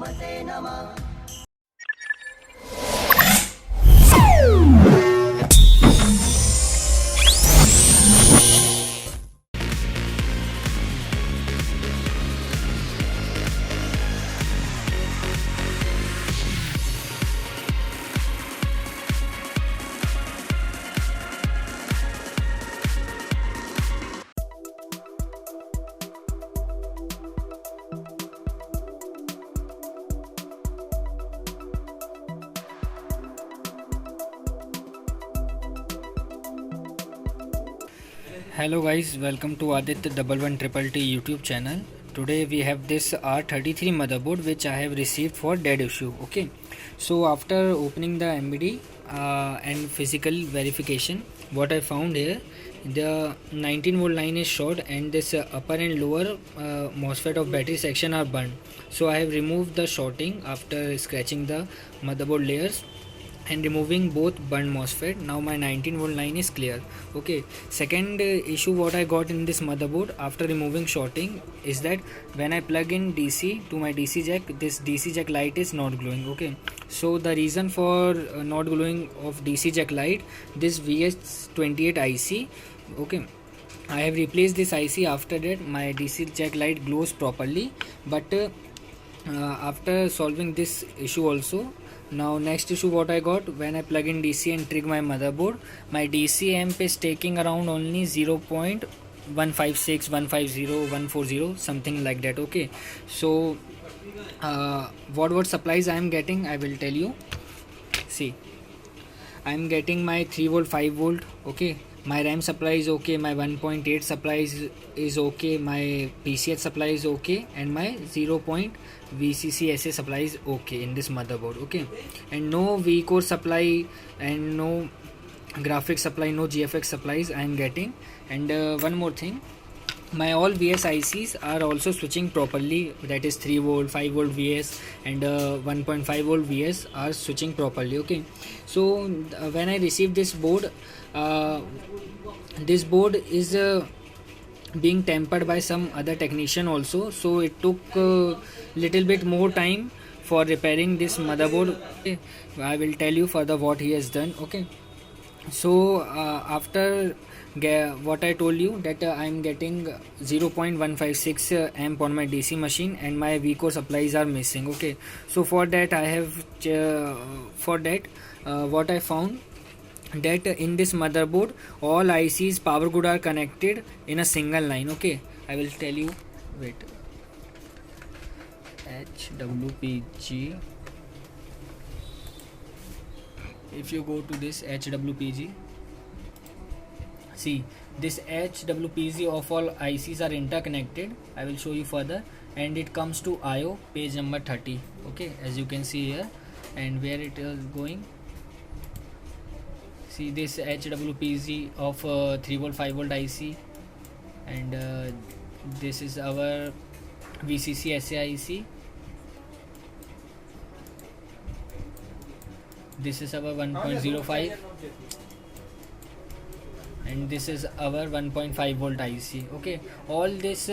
हनुमते नमः। Hello guys, welcome to Aditya 1111 YouTube channel. Today we have this R33 motherboard which I have received for dead issue. Okay, so after opening the MBD and physical verification, what I found here, the 19 volt line is short and this upper and lower MOSFET of battery section are burned. So I have removed the shorting after scratching the motherboard layers and removing both burned MOSFET. Now my 19 volt line is clear. Okay, second issue what I got in this motherboard after removing shorting is that when I plug in DC to my DC jack, this DC jack light is not glowing. Okay, so the reason for not glowing of DC jack light, this VS28 IC. Okay, I have replaced this IC. After that my DC jack light glows properly, but after solving this issue also, now next issue what I got, when I plug in DC and trigger my motherboard, my DC amp is taking around only 0.156, 150, 140, something like that. Okay, so what supplies I am getting, I will tell you. See, I am getting my 3 volt, 5 volt. Okay, my RAM supply is okay, my 1.8 supply is okay, my PCH supply is okay, and my 0. VCC supply is okay in this motherboard. Okay, and no vCore supply and no graphics supply, no GFX supplies I am getting. And one more thing, my all VS ICs are also switching properly, that is 3 volt, 5 volt VS and 1.5 volt VS are switching properly. Okay, so when I received this board is being tempered by some other technician also, so it took little bit more time for repairing this motherboard. Okay, I will tell you further what he has done. Okay, so after what I told you that I am getting 0.156 amp on my DC machine and my vCore supplies are missing. Okay, so for that I have what I found, that in this motherboard all ICs power grid are connected in a single line. Okay, I will tell you, wait, HWPG, if you go to this HWPG, see this HWPG of all ICs are interconnected. I will show you further, and it comes to IO page number 30. Okay, as you can see here, and where it is going, see this HWPG of 3 volt 5 volt IC, and this is our VCC SAIC, this is our 1.05, and this is our 1.5 volt IC. Okay, all this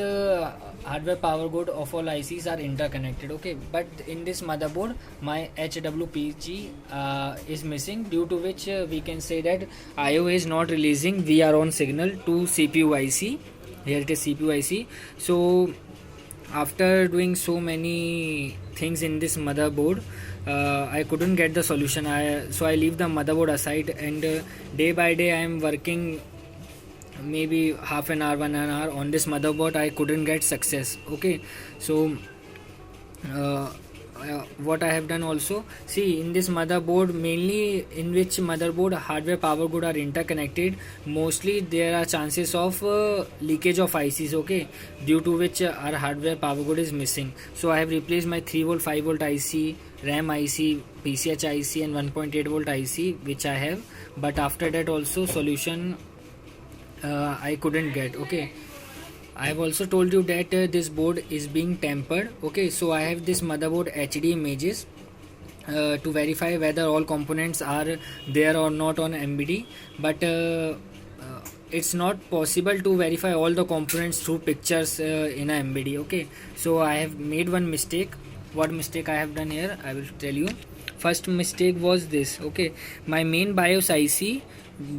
hardware power grid of all ICs are interconnected. Okay, but in this motherboard my HWPG is missing, due to which we can say that IO is not releasing VR on signal to CPU IC. Here it is CPU IC. So after doing so many things in this motherboard, I couldn't get the solution. So I leave the motherboard aside, and day by day I am working maybe half an hour, 1 hour on this motherboard. I couldn't get success. Okay, so what I have done also, see in this motherboard, mainly in which motherboard hardware power grid are interconnected, mostly there are chances of leakage of ICs. Okay, due to which our hardware power grid is missing. So I have replaced my 3 volt 5 volt IC, RAM IC, PCH IC and 1.8 volt IC which I have, but after that also solution I couldn't get. Okay, I have also told you that this board is being tempered. Okay, so I have this motherboard HD images to verify whether all components are there or not on MBD, but it's not possible to verify all the components through pictures in a MBD. Okay, so I have made one mistake. what mistake I have done here, I will tell you. First mistake was this. Okay, my main BIOS IC,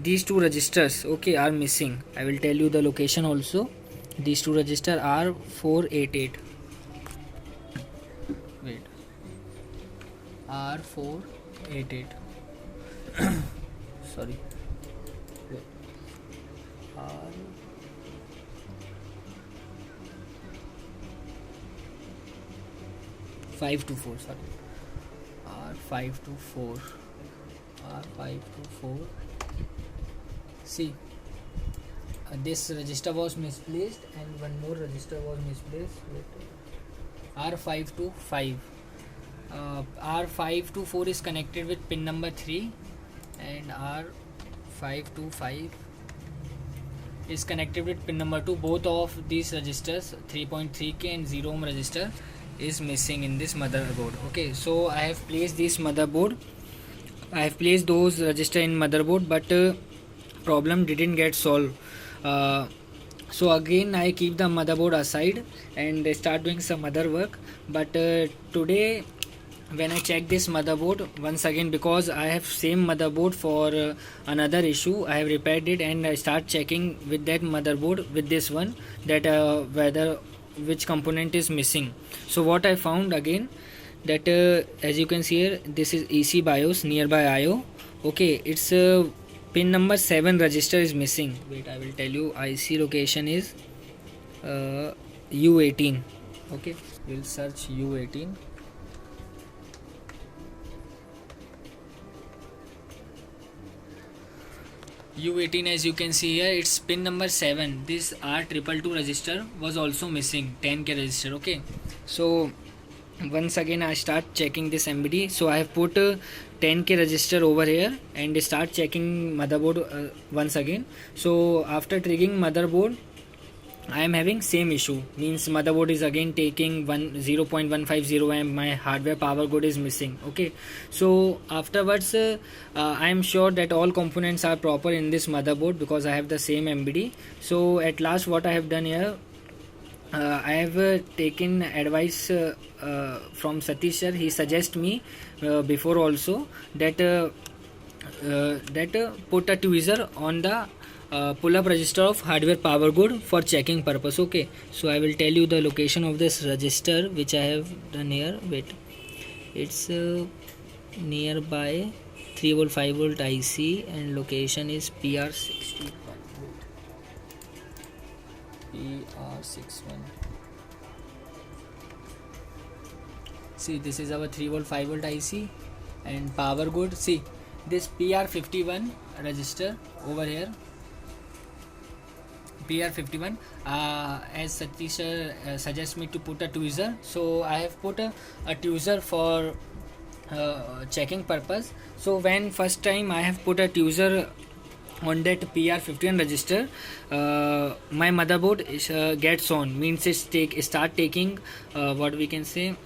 these two registers, okay, are missing. I will tell you the location also. These two registers are 488. Wait, R488. Sorry. Wait. R 524, sorry, R524, R524. See, this register was misplaced and one more register was misplaced. Wait. R525. R524 is connected with pin number 3 and R525 is connected with pin number 2. Both of these registers, 3.3k and 0 ohm register, is missing in this motherboard. Okay, so I have placed this motherboard, I have placed those register in motherboard, but problem didn't get solved. So again I keep the motherboard aside and start doing some other work. But today when I check this motherboard once again, because I have same motherboard for another issue, I have repaired it and I start checking with that motherboard with this one, that whether which component is missing. So what I found again, that as you can see here, this is EC BIOS nearby IO. Okay, it's pin number 7 register is missing. Wait, I will tell you. IC location is U18. Okay, we'll search U18. U18, as you can see here, it's pin number 7. This R222 register was also missing, 10k register. Okay, so once again I start checking this MBD. So I have put 10k register over here and start checking motherboard once again. So after triggering motherboard, I am having same issue, means motherboard is again taking 0.150 amp, my hardware power grid is missing. Okay, so afterwards I am sure that all components are proper in this motherboard because I have the same MBD. So at last what I have done here, I have taken advice from Satish sir. He suggests me before also that put a tweezer on the pull-up register of hardware power grid for checking purpose. Okay, so I will tell you the location of this register which I have done here. Wait, it's nearby 3V 5V IC and location is PR61. PR61. See, this is our 3V 5V IC and power grid. See, this PR51 register over here, PR51, as Satish suggests me to put a tweezer, so I have put a tweezer for checking purpose. So when first time I have put a tweezer on that PR51 register, my motherboard gets on, means it start taking what we can say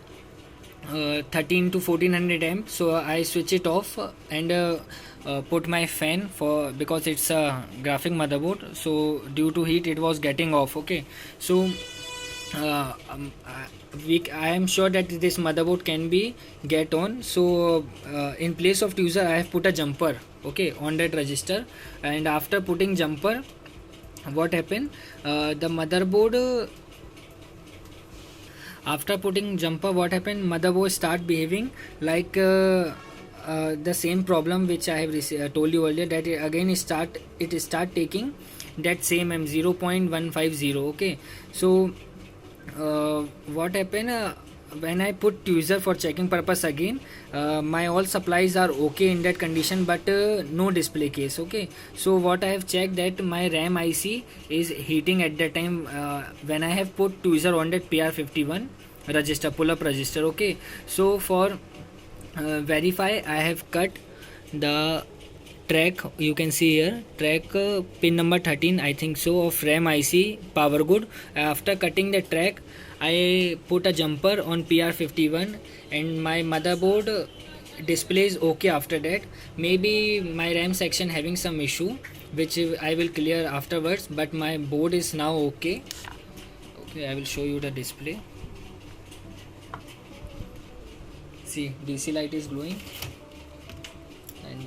13 to 1400 amp. So I switch it off and put my fan for, because it's a graphic motherboard, so due to heat it was getting off. Okay, so I am sure that this motherboard can be get on. So in place of tweezer I have put a jumper, okay, on that register. And after putting jumper, what happened, the motherboard after putting jumper, what happened, motherboard start behaving like the same problem which I have told you earlier, that it start taking that same M 0.150. okay, so what happened, when I put tweezer for checking purpose again, my all supplies are okay in that condition, but no display case. Okay, so what I have checked, that my RAM IC is heating at that time when I have put tweezer on that PR51 register, pull up register. Okay, so for verify, I have cut the track, you can see here, track pin number 13 I think so of RAM IC power grid. After cutting the track, I put a jumper on PR51 and my motherboard displays okay. After that, maybe my RAM section having some issue which I will clear afterwards, but my board is now okay. Okay, I will show you the display. see DC light is glowing, and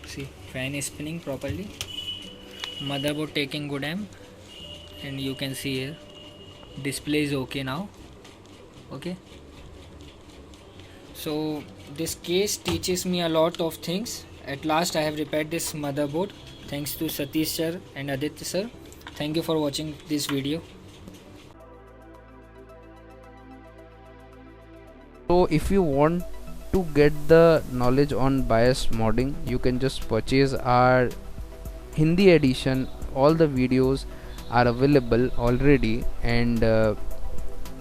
see fan is spinning properly, motherboard taking good amp, and you can see here display is okay now. Okay, so this case teaches me a lot of things. At last I have repaired this motherboard thanks to Satish sir and Aditya sir. Thank you for watching this video. So if you want to get the knowledge on BIOS modding, you can just purchase our Hindi edition. All the videos are available already, and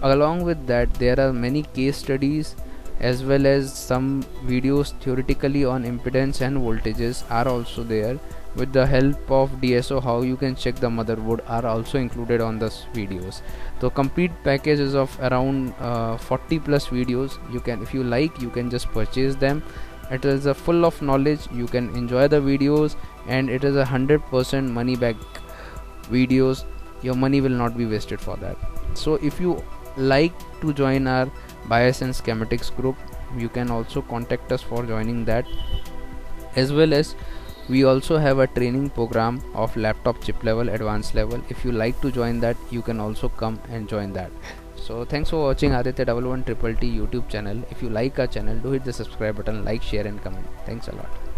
along with that there are many case studies as well as some videos theoretically on impedance and voltages are also there. With the help of DSO, how you can check the motherboard are also included on this videos. So complete package is of around 40 plus videos. You can, if you like, you can just purchase them. It is a full of knowledge. You can enjoy the videos, and it is 100% money back videos. Your money will not be wasted for that. So if you like to join our BIOS and schematics group, you can also contact us for joining that. As well as we also have a training program of laptop chip level, advanced level. If you like to join that, you can also come and join that. So thanks for watching Aditya 111 Triple T YouTube channel. If you like our channel, do hit the subscribe button, like, share and comment. Thanks a lot.